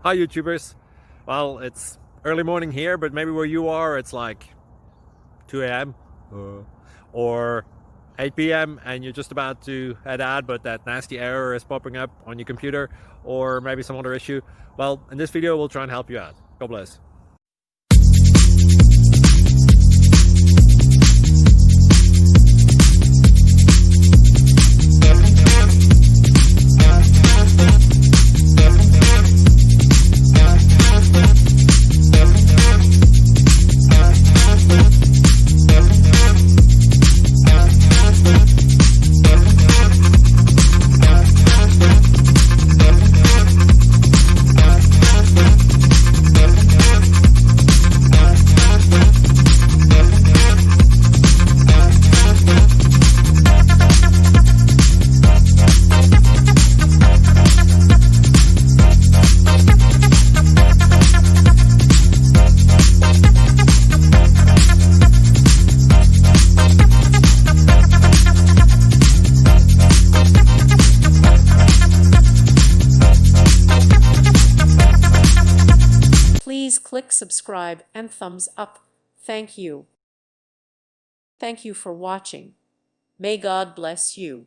Hi YouTubers. Well, it's early morning here, but maybe where you are it's like 2 a.m. Or 8 p.m. and you're just about to head out, but that nasty error is popping up on your computer, or maybe some other issue. Well, in this video we'll try and help you out. God bless. Please click subscribe and thumbs up. Thank you. Thank you for watching. May God bless you.